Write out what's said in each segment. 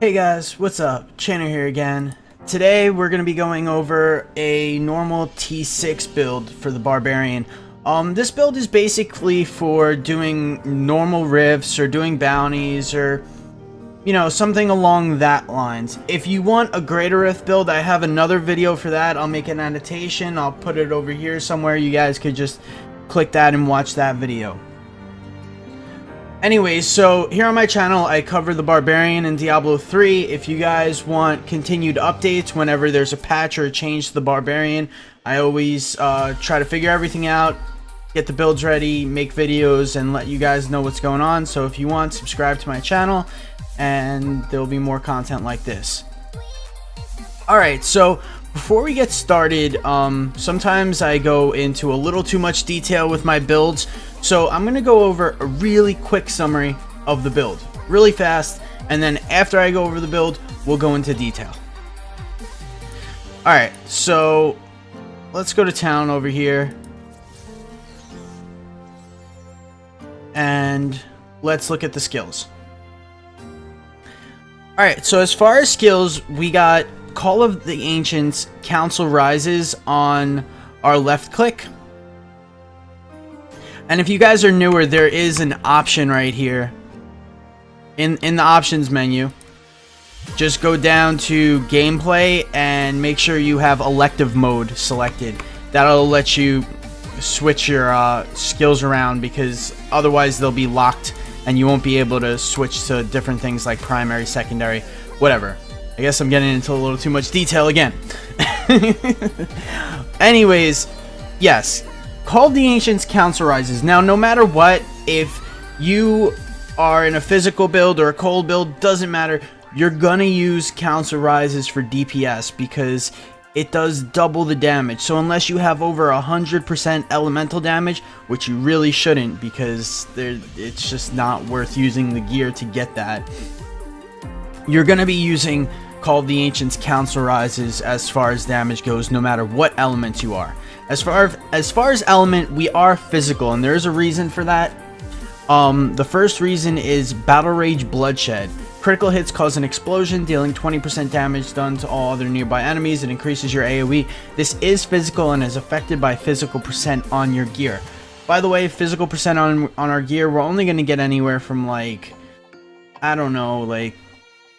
Hey guys, what's up? Channer here again. Today we're going to be going over a normal T6 build for the Barbarian. This build is basically for doing normal rifts or doing bounties or, you know, something along that lines. If you want a greater rift build, I have another video for that. I'll make an annotation. I'll put it over here somewhere. You guys could just click that and watch that video. Anyways, so here on my channel, I cover the Barbarian and Diablo 3. If you guys want continued updates whenever there's a patch or a change to the Barbarian, I always try to figure everything out, get the builds ready, make videos, and let you guys know what's going on. So if you want, subscribe to my channel, and there'll be more content like this. Alright, so before we get started, sometimes I go into a little too much detail with my builds. So I'm going to go over a really quick summary of the build, really fast, and then after I go over the build, we'll go into detail. Alright, so let's go to town over here. And let's look at the skills. Alright, so as far as skills, we got Call of the Ancients, Council Rises on our left click. And if you guys are newer, there is an option right here in the options menu. Just go down to gameplay and make sure you have elective mode selected. That'll let you switch your skills around, because otherwise they'll be locked and you won't be able to switch to different things like primary, secondary, whatever. I guess I'm getting into a little too much detail again. Anyways, yes. Call of the Ancients, Council Rises. Now, no matter what, if you are in a physical build or a cold build, doesn't matter. You're gonna use Council Rises for DPS because it does double the damage. So unless you have over 100% elemental damage, which you really shouldn't, because it's just not worth using the gear to get that, you're gonna be using Call of the Ancients, Council Rises as far as damage goes, no matter what element you are. As far as element, we are physical, and there's a reason for that. The first reason is Battle Rage Bloodshed. Critical hits cause an explosion, dealing 20% damage done to all other nearby enemies. It increases your AoE. This is physical and is affected by physical percent on your gear. By the way, physical percent on our gear, we're only going to get anywhere from, like, I don't know, like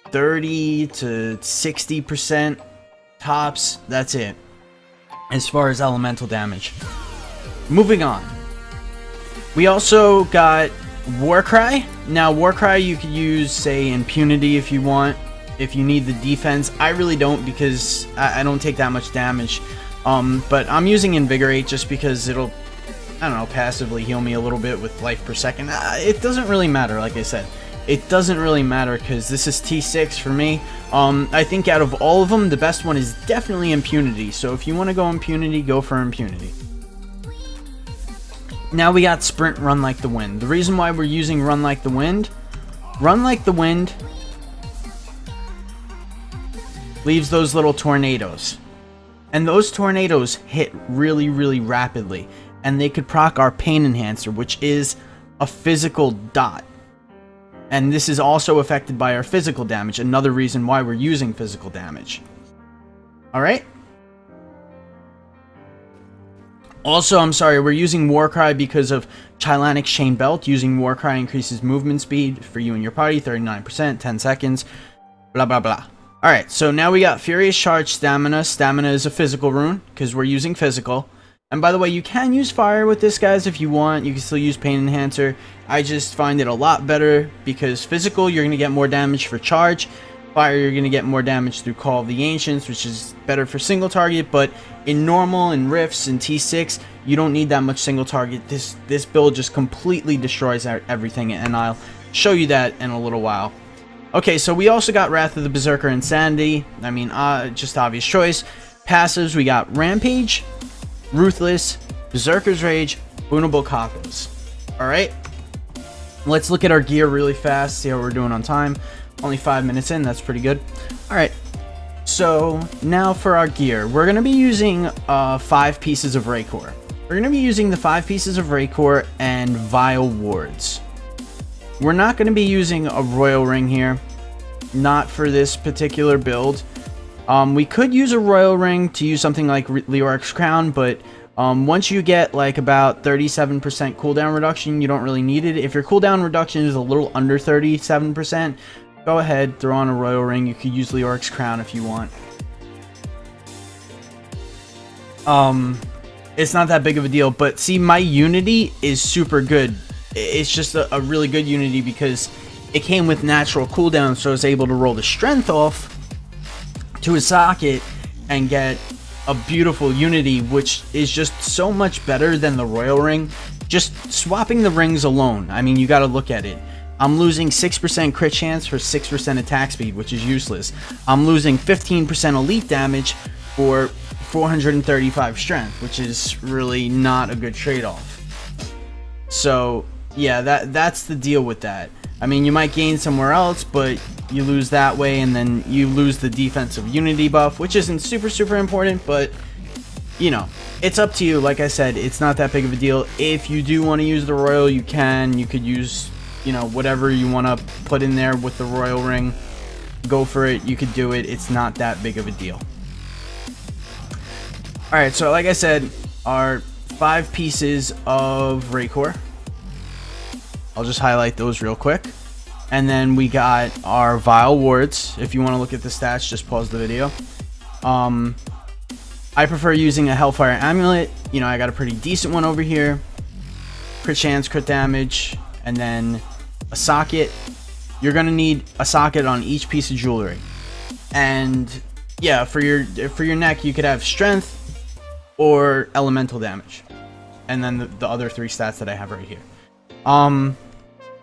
30 to 60% tops. That's it as far as elemental damage. Moving on, we also got Warcry. Now, Warcry, you could use, say, Impunity if you want, if you need the defense. I really don't, because I don't take that much damage. But I'm using Invigorate just because it'll, I don't know, passively heal me a little bit with life per second. It doesn't really matter, like I said. It doesn't really matter because this is T6 for me. I think out of all of them, the best one is definitely Impunity. So if you want to go Impunity, go for Impunity. Now we got Sprint, Run Like the Wind. The reason why we're using Run Like the Wind leaves those little tornadoes. And those tornadoes hit really, really rapidly. And they could proc our Pain Enhancer, which is a physical dot. And this is also affected by our physical damage. Another reason why we're using physical damage. Alright? Also, I'm sorry, we're using Warcry because of Chylanic Chain Belt. Using Warcry increases movement speed for you and your party, 39%, 10 seconds, blah, blah, blah. Alright, so now we got Furious Charge Stamina. Stamina is a physical rune because we're using physical. And by the way, you can use fire with this, guys, if you want. You can still use Pain Enhancer. I just find it a lot better because physical, you're going to get more damage for charge. Fire, you're going to get more damage through Call of the Ancients, which is better for single target. But in normal and rifts and T6, you don't need that much single target. This build just completely destroys everything, and I'll show you that in a little while. Okay, so we also got Wrath of the Berserker Insanity. I mean, just obvious choice. Passives, we got Rampage, Ruthless, Berserker's Rage, Boonable Cockles. Alright, let's look at our gear really fast, see how we're doing on time. Only 5 minutes in, that's pretty good. Alright, so now for our gear. We're going to be using 5 pieces of Raekor. We're going to be using the 5 pieces of Raekor and Vile Wards. We're not going to be using a Royal Ring here. not for this particular build. We could use a Royal Ring to use something like Leoric's Crown, but once you get like about 37% cooldown reduction, you don't really need it. If your cooldown reduction is a little under 37%, go ahead, throw on a Royal Ring. You could use Leoric's Crown if you want. It's not that big of a deal, but see, my Unity is super good. It's just a really good Unity because it came with natural cooldown, so I was able to roll the strength off to a socket and get a beautiful Unity, which is just so much better than the Royal Ring. Just swapping the rings alone, I mean, you got to look at it. I'm losing 6% crit chance for 6% attack speed, which is useless. I'm losing 15% elite damage for 435 strength, which is really not a good trade-off. So yeah, that's the deal with that. I mean, you might gain somewhere else, but you lose that way, and then you lose the defensive Unity buff, which isn't super important, but you know, it's up to you. Like I said, it's not that big of a deal. If you do want to use the Royal, you can. You could use, you know, whatever you want to put in there with the Royal Ring. Go for it. You could do it. It's not that big of a deal. Alright, so like I said, our 5 pieces of Raekor. I'll just highlight those real quick. And then we got our Vile Wards. If you want to look at the stats, just pause the video. I prefer using a Hellfire Amulet. You know, I got a pretty decent one over here. Crit chance, crit damage, and then a socket. You're going to need a socket on each piece of jewelry. And yeah, for your neck, you could have strength or elemental damage, and then the other 3 stats that I have right here.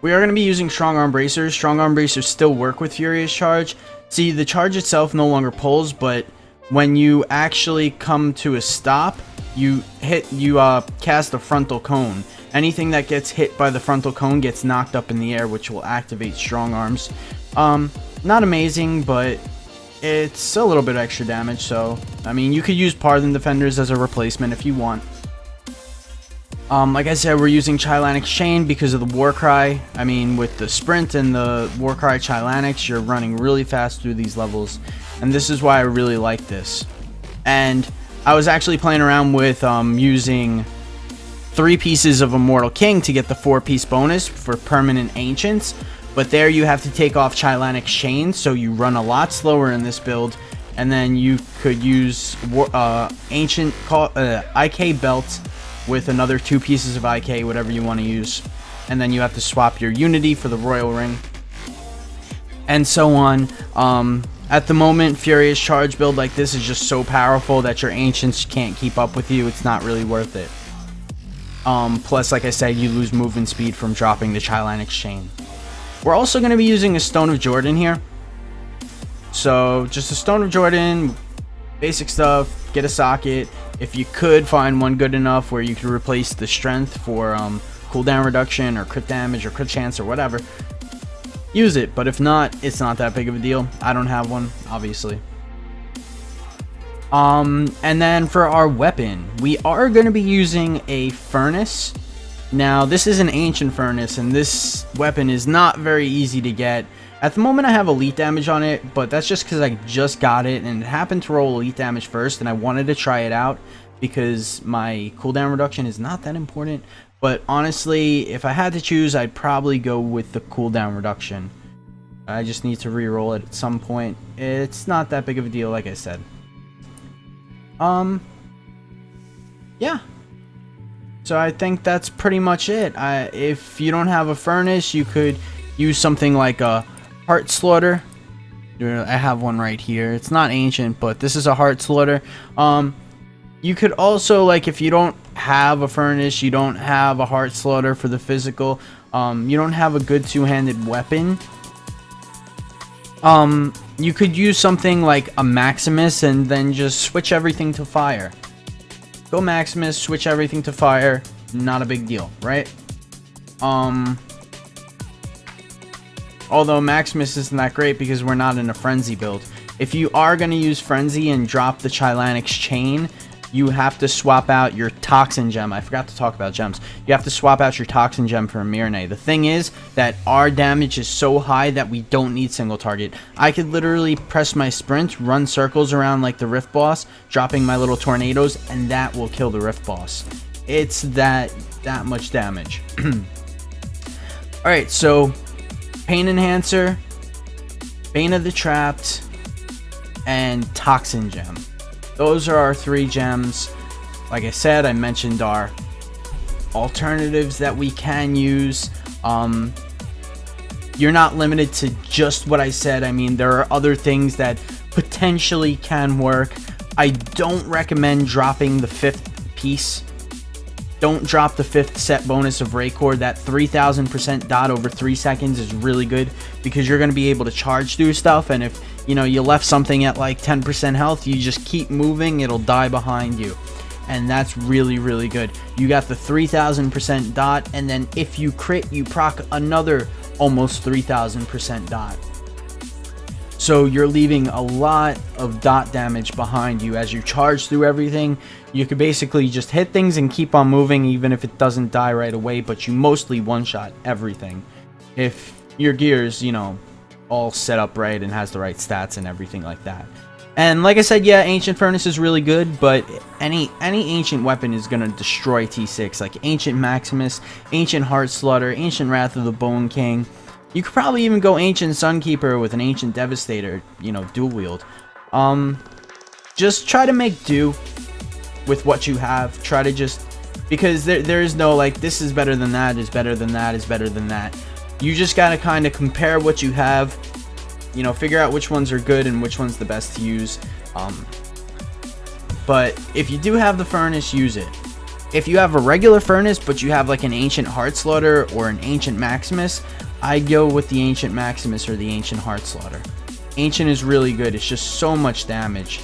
We are going to be using strong arm bracers. Strong arm bracers still work with Furious Charge. See, the charge itself no longer pulls, but when you actually come to a stop, you cast a frontal cone. Anything that gets hit by the frontal cone gets knocked up in the air, which will activate strong arms. Not amazing, but it's a little bit extra damage, so I mean, you could use Pardon Defenders as a replacement if you want. Like I said, we're using Chylanic Chain because of the Warcry. I mean, with the Sprint and the Warcry Chylanics, you're running really fast through these levels, and this is why I really like this. And I was actually playing around with using 3 pieces of Immortal King to get the 4-piece bonus for permanent Ancients. But there you have to take off Chylanic Chain, so you run a lot slower in this build. And then you could use Ancient IK Belt with another 2 pieces of IK, whatever you want to use. And then you have to swap your Unity for the Royal Ring. And so on. At the moment, Furious Charge build like this is just so powerful that your Ancients can't keep up with you. It's not really worth it. Plus, like I said, you lose movement speed from dropping the Chylanic Chain. We're also going to be using a Stone of Jordan here. So, just a Stone of Jordan, basic stuff, get a socket. If you could find one good enough where you could replace the strength for cooldown reduction or crit damage or crit chance or whatever, use it. But if not, it's not that big of a deal. I don't have one, obviously. And then for our weapon, we are going to be using a Furnace. Now, this is an Ancient Furnace, and this weapon is not very easy to get. At the moment, I have elite damage on it, but that's just because I just got it, and it happened to roll elite damage first, and I wanted to try it out because my cooldown reduction is not that important. But honestly, if I had to choose, I'd probably go with the cooldown reduction. I just need to re-roll it at some point. It's not that big of a deal, like I said. Yeah. So I think that's pretty much it. If you don't have a Furnace, you could use something like a Heart Slaughter. I have one right here. It's not ancient, but this is a Heart Slaughter. You could also, like, if you don't have a Furnace, you don't have a Heart Slaughter for the physical, you don't have a good two-handed weapon, you could use something like a Maximus and then just switch everything to fire. Go Maximus, switch everything to fire, not a big deal, right? Although Maximus isn't that great because we're not in a Frenzy build. If you are going to use Frenzy and drop the Chylanic Chain, you have to swap out your Toxin Gem. I forgot to talk about gems. You have to swap out your Toxin Gem for a Mirror. The thing is that our damage is so high that we don't need single target. I could literally press my sprint, run circles around like the Rift Boss, dropping my little tornadoes, and that will kill the Rift Boss. It's that much damage. Alright, so Pain Enhancer, Bane of the Trapped, and Toxin Gem. Those are our 3 gems. Like I said, I mentioned our alternatives that we can use. You're not limited to just what I said. I mean, there are other things that potentially can work. I don't recommend dropping the 5th piece. Don't drop the 5th set bonus of Raekor. That 3000% dot over 3 seconds is really good because you're going to be able to charge through stuff, and if you know you left something at like 10% health, you just keep moving, it'll die behind you, and that's really good. You got the 3000% dot, and then if you crit, you proc another almost 3000% dot. So you're leaving a lot of dot damage behind you as you charge through everything. You could basically just hit things and keep on moving even if it doesn't die right away, but you mostly one-shot everything. If your gear's, you know, all set up right and has the right stats and everything like that. And like I said, yeah, Ancient Furnace is really good, but any ancient weapon is going to destroy T6, like Ancient Maximus, Ancient Heart Slaughter, Ancient Wrath of the Bone King. You could probably even go Ancient Sunkeeper with an Ancient Devastator, you know, dual wield. Just try to make do with what you have. Try to just, because there is no like this is better than that, is better than that, is better than that. You just gotta kind of compare what you have, you know, figure out which ones are good and which one's the best to use. But if you do have the furnace, use it. If you have a regular furnace but you have like an Ancient Heart Slaughter or an Ancient Maximus, I'd go with the Ancient Maximus or the Ancient Heart Slaughter. Ancient is really good. It's just so much damage.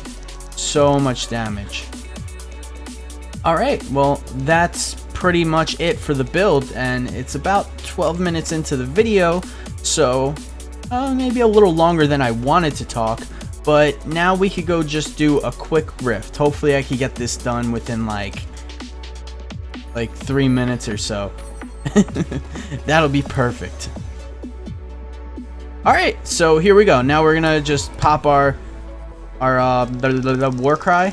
So much damage. Alright, well, that's pretty much it for the build, and it's about 12 minutes into the video, so maybe a little longer than I wanted to talk, but now we could go just do a quick rift. Hopefully I could get this done within like 3 minutes or so. That'll be perfect. Alright, so here we go. Now we're gonna just pop the war cry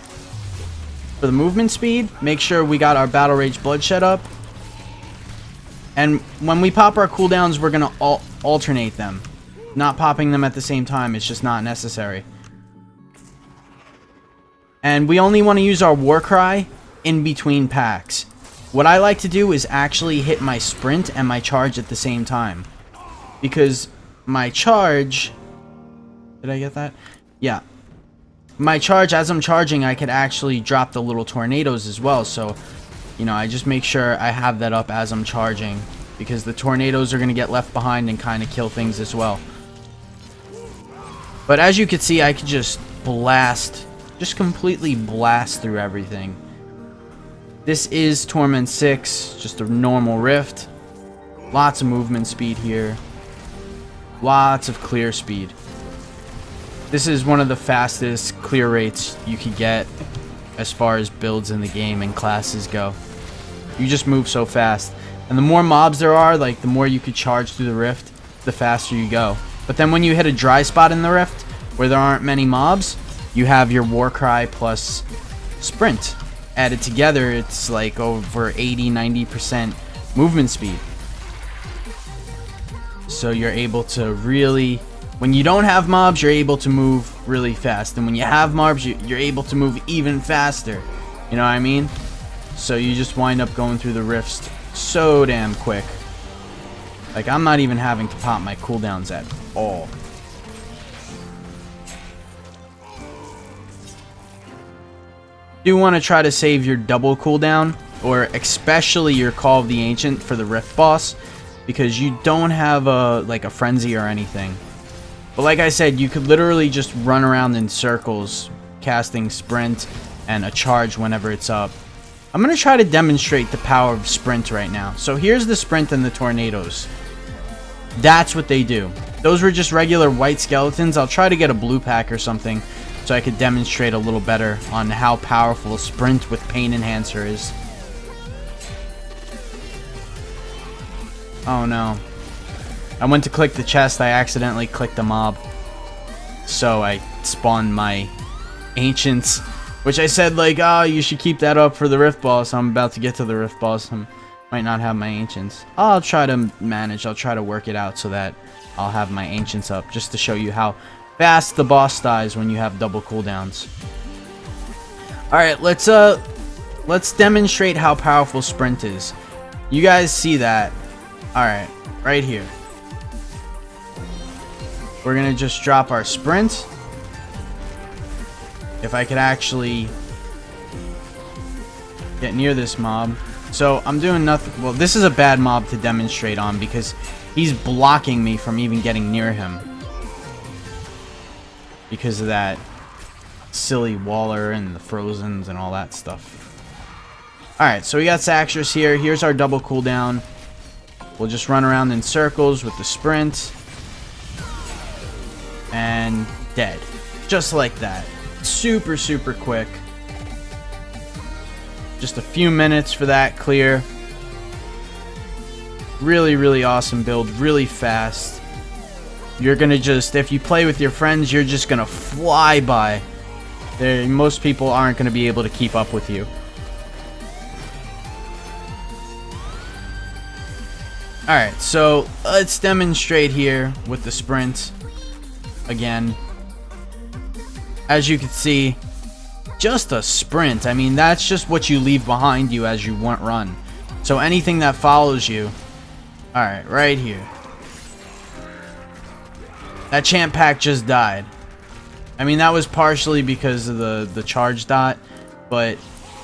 for the movement speed. Make sure we got our Battle Rage Bloodshed up. And when we pop our cooldowns, we're gonna alternate them. Not popping them at the same time, it's just not necessary. And we only want to use our war cry in between packs. What I like to do is actually hit my sprint and my charge at the same time. Because my charge... Did I get that? Yeah. My charge, as I'm charging, I could actually drop the little tornadoes as well. So, you know, I just make sure I have that up as I'm charging. Because the tornadoes are going to get left behind and kind of kill things as well. But as you can see, I could just blast... Just completely blast through everything. This is Torment 6, just a normal rift. Lots of movement speed here. Lots of clear speed. This is one of the fastest clear rates you could get as far as builds in the game and classes go. You just move so fast. And the more mobs there are, like the more you could charge through the rift, the faster you go. But then when you hit a dry spot in the rift, where there aren't many mobs, you have your war cry plus sprint. Added together, it's like over 80-90% movement speed. So you're able to really, when you don't have mobs, you're able to move really fast. And when you have mobs, you're able to move even faster. You know what I mean? So you just wind up going through the rifts so damn quick. Like, I'm not even having to pop my cooldowns at all. You want to try to save your double cooldown, or especially your Call of the Ancient for the Rift boss, because you don't have a frenzy or anything. But like I said, you could literally just run around in circles, casting sprint and a charge whenever it's up. I'm going to try to demonstrate the power of sprint right now. So here's the sprint and the tornadoes. That's what they do. Those were just regular white skeletons. I'll try to get a blue pack or something. so I could demonstrate a little better on how powerful Sprint with Pain Enhancer is. Oh no. I went to click the chest, I accidentally clicked the mob. So I spawned my Ancients, which I said like, oh, you should keep that up for the Rift Boss. I'm about to get to the Rift Boss. I might not have my Ancients. I'll try to manage, I'll try to work it out so that I'll have my Ancients up, just to show you how fast the boss dies when you have double cooldowns. Alright, let's demonstrate how powerful Sprint is. You guys see that. Alright, right here. We're gonna just drop our Sprint. If I could actually get near this mob. So I'm doing nothing. Well, this is a bad mob to demonstrate on because he's blocking me from even getting near him. Because of that silly Waller and the Frozens and all that stuff. Alright, so we got Saxtrus here. Here's our double cooldown. We'll just run around in circles with the Sprint. And dead. Just like that. Super, super quick. Just a few minutes for that clear. Really, really awesome build. Really fast. You're gonna just, if you play with your friends, you're just gonna fly by. Most people aren't gonna be able to keep up with you. Alright, so let's demonstrate here with the Sprint. Again. As you can see, just a Sprint. I mean, that's just what you leave behind you as you run. So anything that follows you. Alright, right here. That champ pack just died. I mean, that was partially because of the charge dot, but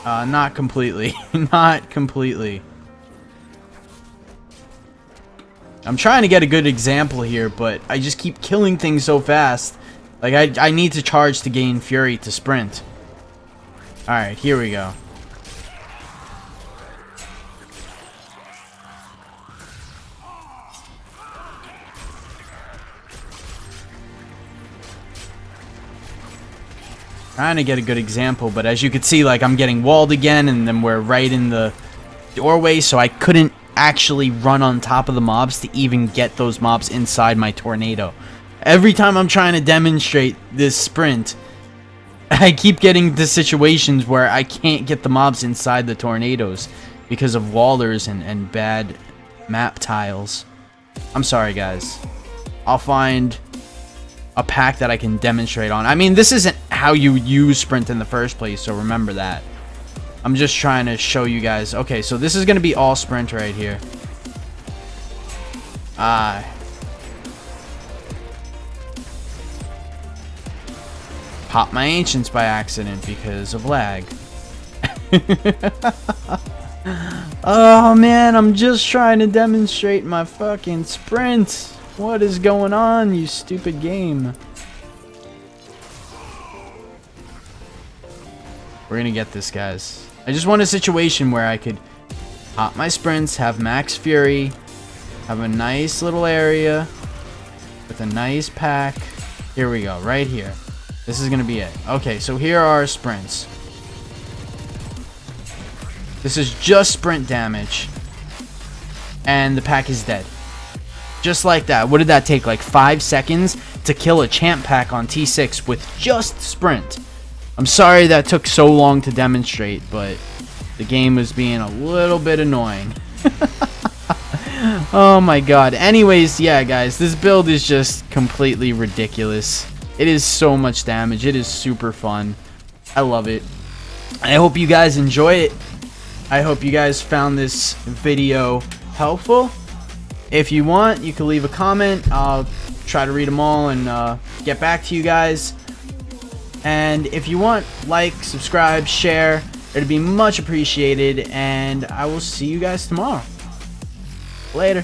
not completely. Not completely. I'm trying to get a good example here, but I just keep killing things so fast. Like, I need to charge to gain Fury to Sprint. Alright, here we go. Trying to get a good example, but as you can see, like, I'm getting walled again, and then we're right in the doorway, so I couldn't actually run on top of the mobs to even get those mobs inside my tornado. Every time I'm trying to demonstrate this Sprint, I keep getting to situations where I can't get the mobs inside the tornadoes because of wallers and bad map tiles. I'm sorry, guys. I'll find a pack that I can demonstrate on. I mean, this isn't how you use Sprint in the first place, so remember that. I'm just trying to show you guys. Okay, so this is going to be all Sprint right here. Pop my Ancients by accident because of lag. Oh man, I'm just trying to demonstrate my fucking Sprint. What is going on, you stupid game? We're gonna get this, guys. I just want a situation where I could pop my Sprints, have max Fury, have a nice little area with a nice pack. Here we go, right here. This is gonna be it. Okay, so here are our Sprints. This is just Sprint damage. And the pack is dead. Just like that. What did that take? Like 5 seconds to kill a champ pack on T6 with just Sprint. I'm sorry that took so long to demonstrate, but the game was being a little bit annoying. Oh my god. Anyways, yeah, guys, this build is just completely ridiculous. It is so much damage. It is super fun. I love it. I hope you guys enjoy it. I hope you guys found this video helpful. If you want, you can leave a comment. I'll try to read them all and get back to you guys. And if you want, like, subscribe, share. It'd be much appreciated. And I will see you guys tomorrow. Later.